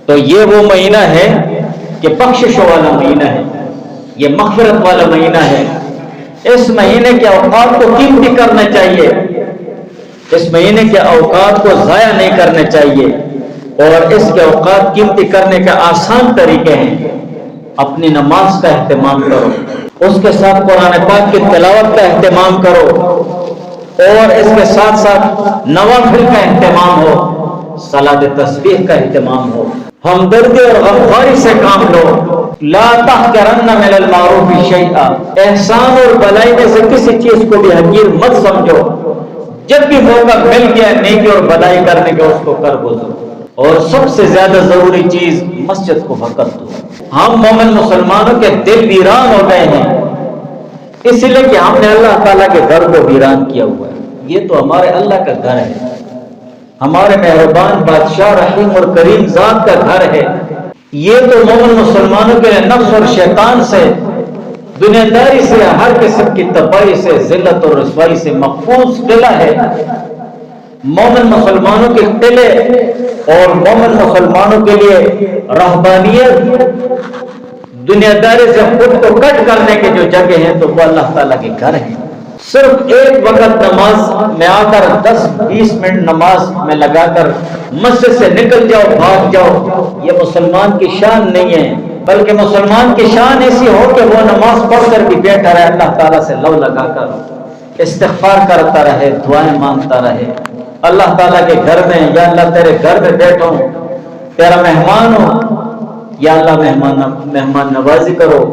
تو یہ وہ مہینہ ہے کہ بخشش والا مہینہ ہے، یہ مغفرت والا مہینہ ہے۔ اس مہینے کے اوقات کو قیمتی کرنا چاہیے، اس مہینے کے اوقات کو ضائع نہیں کرنے چاہیے، اور اس کے اوقات قیمتی کرنے کے آسان طریقے ہیں۔ اپنی نماز کا اہتمام کرو، اس کے ساتھ قرآن پاک کی تلاوت کا اہتمام کرو، اور اس کے ساتھ ساتھ نوافل کا اہتمام ہو، صلاۃ تسبیح کا اہتمام ہو، ہمدردی اور غمخواری سے کام لو۔ لا تحقرن من المعروف شیئا، احسان اور بلائی میں سے کسی چیز کو بھی حقیر مت سمجھو، جب بھی موقع مل گیا نیکی اور بلائی کرنے کے اس کو کر گزرو، اور سب سے زیادہ ضروری چیز مسجد کو وقت دو۔ ہم مومن مسلمانوں کے دل ویران ہو گئے ہیں، اس لیے کہ ہم نے اللہ تعالیٰ کے گھر کو ویران کیا ہوا ہے۔ یہ تو ہمارے اللہ کا گھر ہے، ہمارے مہربان بادشاہ رحیم اور کریم ذات کا گھر ہے۔ یہ تو مومن مسلمانوں کے لیے نفس اور شیطان سے، دنیا داری سے، ہر قسم کی تباہی سے، ذلت اور رسوائی سے محفوظ قلعہ ہے۔ مومن مسلمانوں کے قلعے اور مومن مسلمانوں کے لیے رہبانیت، دنیا داری سے خود کو کٹ کرنے کے جو جگہ ہیں تو وہ اللہ تعالیٰ کے گھر ہیں۔ صرف ایک وقت نماز میں آ کر 10-20 منٹ نماز میں لگا کر مسجد سے نکل جاؤ، بھاگ جاؤ، یہ مسلمان کی شان نہیں ہے، بلکہ مسلمان کی شان ایسی ہو کہ وہ نماز پڑھ کر بھی بیٹھا رہے، اللہ تعالیٰ سے لو لگا کر استغفار کرتا رہے، دعائیں مانگتا رہے۔ اللہ تعالیٰ کے گھر میں، یا اللہ تیرے گھر میں بیٹھا ہوں، تیرا مہمان ہوں، یا اللہ مہمان نوازی کرو،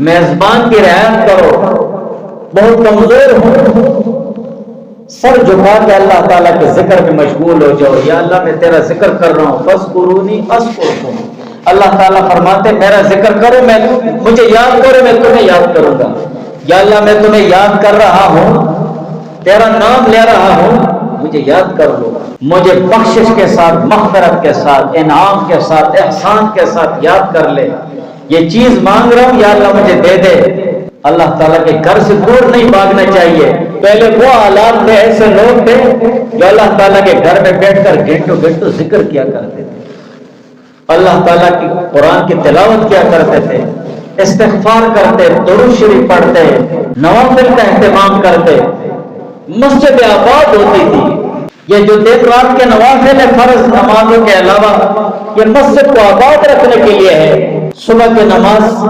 میزبان کی رعایت کرو۔ بہت کمزور ہوں، سر جھکا کے اللہ تعالیٰ کے ذکر میں مشغول ہو جاؤ، یا اللہ میں تیرا ذکر کر رہا ہوں، فاذکرونی اذکرکم۔ اللہ تعالیٰ فرماتے میرا ذکر کرو، میں مجھے یاد کرو، میں تمہیں یاد کروں گا۔ یا اللہ میں تمہیں یاد کر رہا ہوں، تیرا نام لے رہا ہوں، مجھے یاد کر لو، مجھے بخشش کے ساتھ، مغفرت کے ساتھ، انعام کے ساتھ، احسان کے ساتھ یاد کر لے۔ یہ چیز مانگ رہا ہوں، یا اللہ مجھے دے دے۔ اللہ تعالیٰ کے گھر سے دور نہیں بھاگنا چاہیے۔ پہلے وہ حالات میں ایسے لوگ تھے جو اللہ تعالیٰ کے گھر میں بیٹھ کر گھنٹوں گھنٹوں ذکر کیا کرتے تھے، اللہ تعالیٰ کی قرآن کی تلاوت کیا کرتے تھے، استغفار کرتے، درود شریف پڑھتے، نوافل کا اہتمام کرتے، مسجد آباد ہوتی تھی۔ یہ جو دن رات کے نوافل فرض نمازوں کے علاوہ یہ مسجد کو آباد رکھنے کے لیے ہے۔ صبح کی نماز،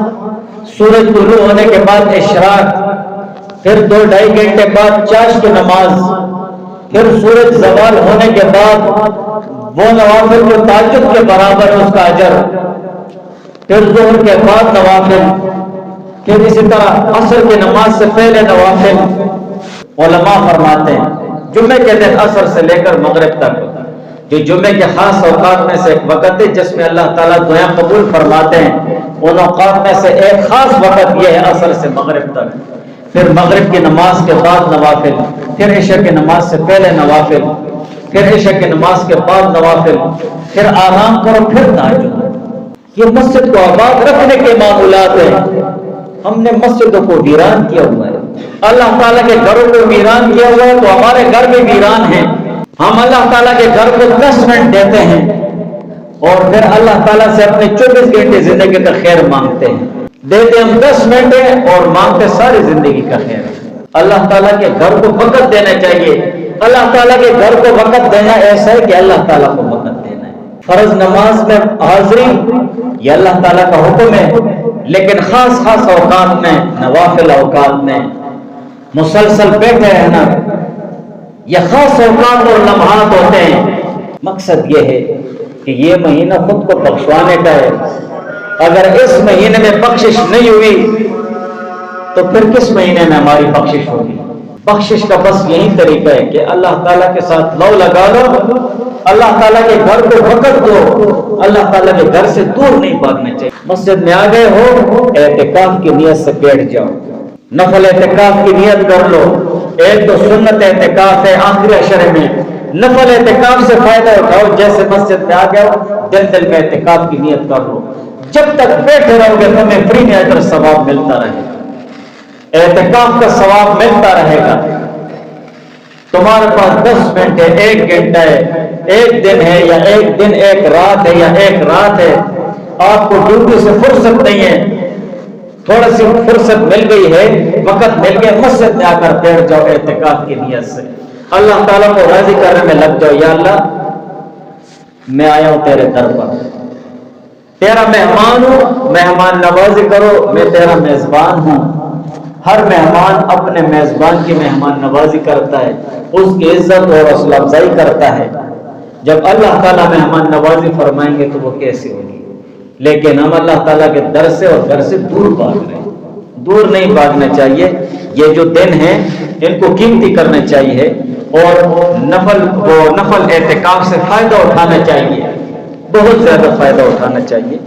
سورج طلوع ہونے کے بعد اشراق، پھر 2-2.5 گھنٹے بعد چاش کی نماز، پھر سورج زوال ہونے کے بعد وہ نوافل جو تہجد کے برابر ہے اس کا اجر، پھر ظہر کے بعد نوافل، پھر اسی طرح عصر کی نماز سے پہلے نوافل۔ علماء فرماتے ہیں جمعے کے دن عصر سے لے کر مغرب تک جو جمعے کے خاص اوقات میں سے ایک وقت ہے جس میں اللہ تعالیٰ دعائیں قبول فرماتے ہیں، ان اوقات میں سے ایک خاص وقت یہ ہے عصر سے مغرب تک، پھر مغرب کی نماز کے بعد نوافل، پھر عشاء کی نماز سے پہلے نوافل، پھر عشاء کی نماز کے بعد نوافل، پھر آرام کرو، پھر تہجد۔ یہ مسجد کو آباد رکھنے کے معمولات ہیں۔ ہم نے مسجدوں کو ویران کیا ہوا ہے، اللہ تعالیٰ کے گھروں کو ویران کیا ہوا ہے، تو ہمارے گھر بھی ویران ہیں۔ ہم اللہ تعالیٰ کے گھر کو 10 منٹ دیتے ہیں اور پھر اللہ تعالیٰ سے اپنے 24 گھنٹے زندگی کا خیر مانگتے ہیں۔ دیتے ہم 10 منٹ ہیں اور مانگتے ساری زندگی کا خیر ہے۔ اللہ تعالیٰ کے گھر کو وقت دینا چاہیے۔ اللہ تعالیٰ کے گھر کو وقت دینا ایسا ہے کہ اللہ تعالیٰ کو وقت دینا ہے۔ فرض نماز میں حاضری یہ اللہ تعالیٰ کا حکم ہے، لیکن خاص اوقات میں، نوافل اوقات میں مسلسل بیٹھے رہنا یہ خاص اوقات اور لمحات ہوتے ہیں۔ مقصد یہ ہے کہ یہ مہینہ خود کو بخشوانے کا ہے۔ اگر اس مہینے میں بخشش نہیں ہوئی تو پھر کس مہینے میں ہماری بخشش ہوگی؟ بخشش کا بس یہی طریقہ ہے کہ اللہ تعالیٰ کے ساتھ لو لگا لو، اللہ تعالیٰ کے گھر کو وقت دو، اللہ تعالیٰ کے گھر سے دور نہیں بھاگنا چاہیے۔ مسجد میں آ گئے ہو، اعتکاف کی نیت سے بیٹھ جاؤ، نفل اعتکاف کی نیت کر لو۔ ایک تو سنت اعتکاف ہے آخری عشرے میں، نفل اعتکاف سے فائدہ اٹھاؤ۔ جیسے مسجد میں آ گئے ہو، دل میں اعتکاف کی نیت کر لو، جب تک بیٹھے رہو گے تمہیں فری میں اجر ثواب ملتا رہے گا، اعتکاف کا ثواب ملتا رہے گا۔ تمہارے پاس 10 منٹ ہے، 1 گھنٹہ ہے، ایک دن ہے یا ایک دن ایک رات ہے یا ایک رات ہے، آپ کو ڈیوٹی سے فرصت نہیں ہے، تھوڑا سی فرصت مل گئی ہے، وقت مل گیا، مسجد میں آ کر بیٹھ جاؤ اعتکاف کی نیت سے، اللہ تعالیٰ کو راضی کرنے میں لگ جاؤ۔ یا اللہ میں آیا ہوں تیرے در پر، تیرا مہمان ہوں، مہمان نوازی کرو، میں تیرا میزبان ہوں۔ ہر مہمان اپنے میزبان کی مہمان نوازی کرتا ہے، اس کی عزت اور حوصلہ افزائی کرتا ہے۔ جب اللہ تعالیٰ مہمان نوازی فرمائیں گے تو وہ کیسی ہوگی؟ لیکن ہم اللہ تعالیٰ کے در سے اور گھر سے دور بھاگ رہے ہیں، دور نہیں بھاگنا چاہیے۔ یہ جو دن ہیں ان کو قیمتی کرنا چاہیے اور نفل اعتکاف سے فائدہ اٹھانا چاہیے، بہت زیادہ فائدہ اٹھانا چاہیے۔